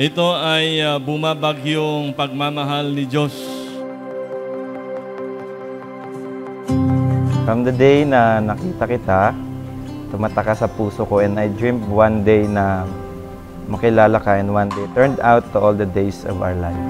Ito ay bumabagyong pagmamahal ni Diyos. From the day na nakita kita, tumataka sa puso ko, and I dreamed one day na makilala ka, and one day turned out to all the days of our life.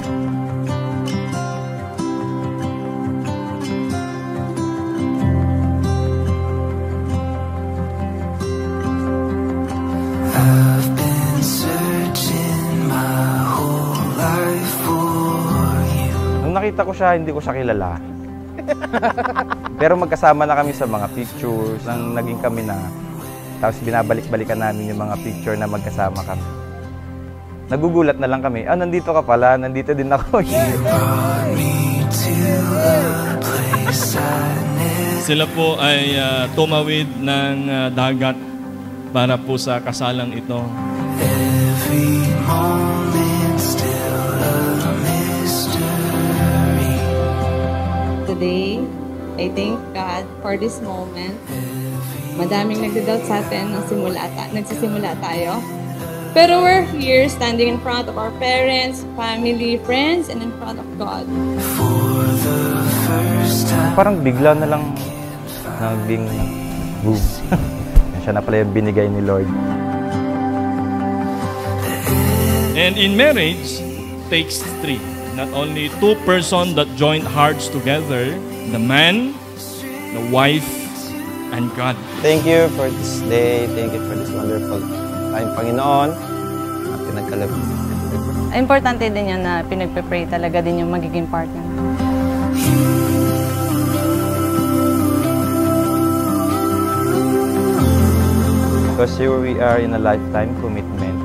I've been searching my whole life for you. Nung nakita ko siya, hindi ko siya kilala. Pero magkasama na kami sa mga pictures, nang naging kami na. Tapos binabalik-balikan namin yung mga picture na magkasama kami. Nagugulat na lang kami, nandito ka pala, nandito din ako. Sila po ay tumawid ng dagat para po sa kasalang ito. Every moment still a mystery. Today, I thank God for this moment. Madaming nagdadoubt sa atin nagsisimula tayo. Pero we're here standing in front of our parents, family, friends, and in front of God. For the first time. Parang bigla na lang naging boom. Siya na pala yung binigay ni Lord. And in marriage, takes three. Not only two persons that join hearts together, the man, the wife, and God. Thank you for this day. Thank you for this wonderful time, Panginoon, na pinagkalab. Importante din yan na pinagpe-pray talaga din yung magiging partner. Because here we are in a lifetime commitment.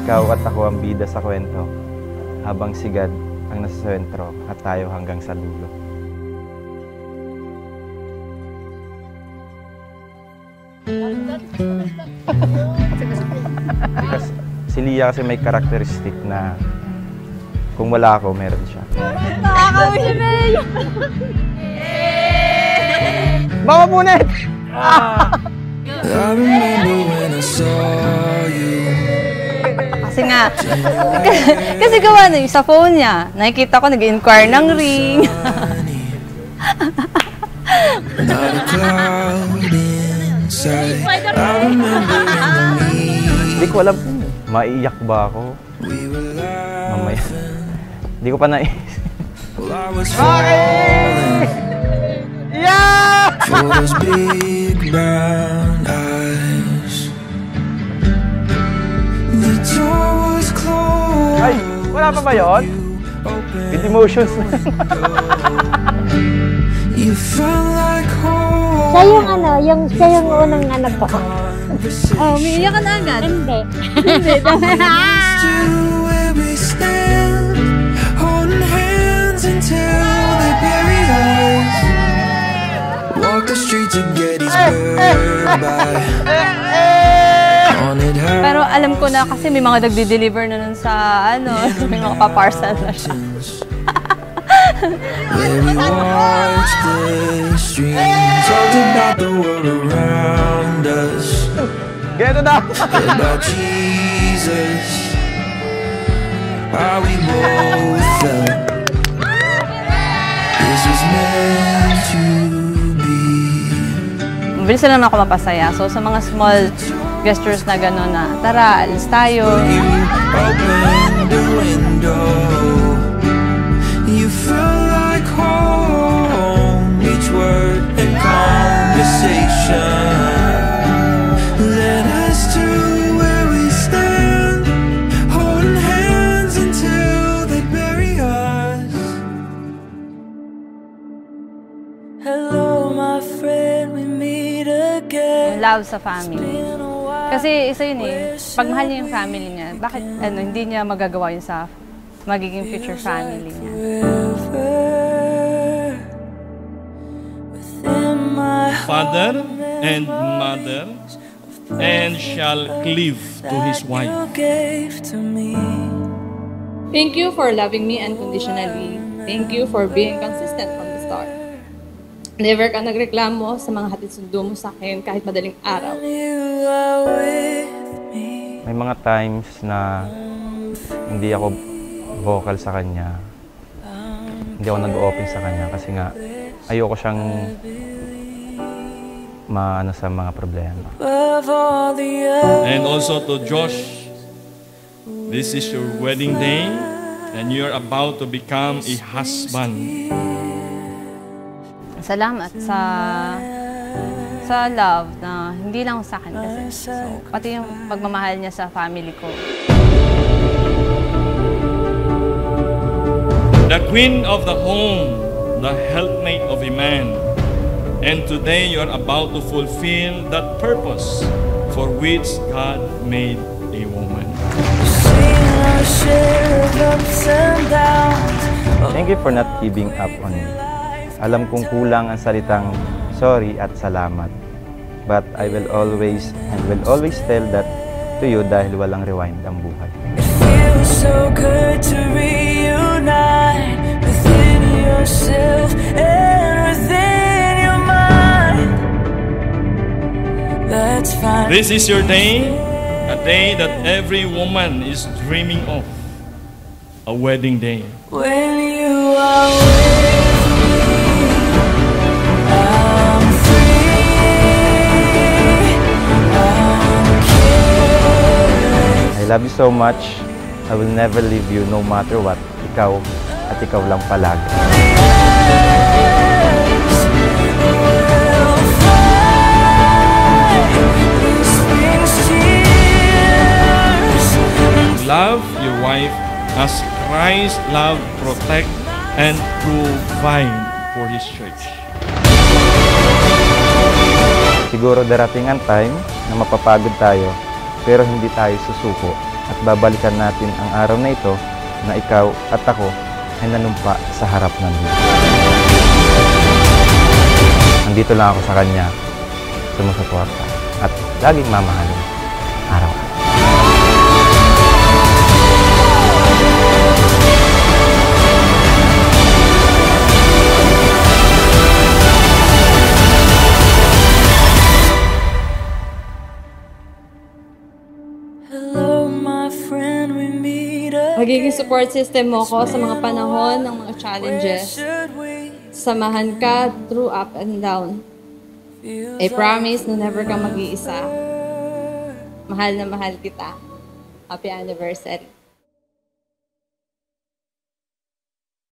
Ikaw at ako ang bida sa kwento, habang si God ang nasa sentro at tayo hanggang sa dulo. Si Lia kasi may karakteristik na kung wala ako, meron siya. Nakakawin siya na yun! Baka punit! I remember when I saw you. Kasi nga, kasi gawa na yung sa phone niya. Nakikita ko nag-inquire ng ring. Not a cloud inside. I remember in the meeting. Hindi ko alam kung maiiyak ba ako. Mamaya. Hindi ko pa naisip. Well, I was falling for those big brown eyes. The door was closed. Ay, wala pa ba yun? With emotions na. You felt like home. Siya yung unang anak ko. Oh, umiiyak ka na agad? Hindi. Where we stand, holding hands until they bury us. Walk the streets of Gettysburg by. Pero alam ko na kasi may mga nagdi-deliver na nun sa may mga pa-parcel na siya. Where we watch the streams, talked about the world around us. Get it up! About Jesus, how we both felt. This was meant to be. Mabilis na naman ako mapasaya. So sa mga small gestures na gano'n na, tara, alis tayo. You opened the window. You felt like home. Each word and conversation led us to where we stand, holding hands until they bury us. Hello, my friend, we meet again. Love sa family. Kasi isa yun pag mahal niya yung family niya, bakit hindi niya magagawa yun sa magiging future family niya? Father and mother, and shall cleave to his wife. Thank you for loving me unconditionally. Thank you for being consistent from the start. Never ka nagreklamo sa mga hatid sundo mo sa akin kahit madaling araw. May mga times na hindi ako vocal sa kanya. Hindi ako nag-open sa kanya kasi nga ayoko siyang maano sa mga problema. And also to Josh, this is your wedding day and you're about to become a husband. Salamat sa love na hindi lang sa akin kasi. So, pati yung pagmamahal niya sa family ko. The queen of the home, the helpmate of a man. And today you are about to fulfill that purpose for which God made a woman. Thank you for not giving up on me. Alam kong kulang ang salitang sorry at salamat. But I will always tell that to you dahil walang rewind ang buhay. It feels so good to reunite within yourself and within your mind. That's fine. This is your day, a day that every woman is dreaming of, a wedding day. When you are with me, I'm free. I'm caring. I love you so much. I will never leave you no matter what. Ikaw at ikaw lang palagi. Love your wife as Christ loved, protect, and provide for His church. Siguro darating ang time na mapapagod tayo, pero hindi tayo susuko at babalikan natin ang araw na ito na ikaw at ako ay nanumpa sa harap ng Diyos. Nandito lang ako sa Kanya, sumusuporta at laging mamahalin araw-araw. Hello, my friend, we meet again. Magiging support system mo ko sa mga panahon ng mga Where challenges. should we Samahan ka through up and down. feel I promise na never kang mag-iisa. Mahal na mahal kita. Happy anniversary.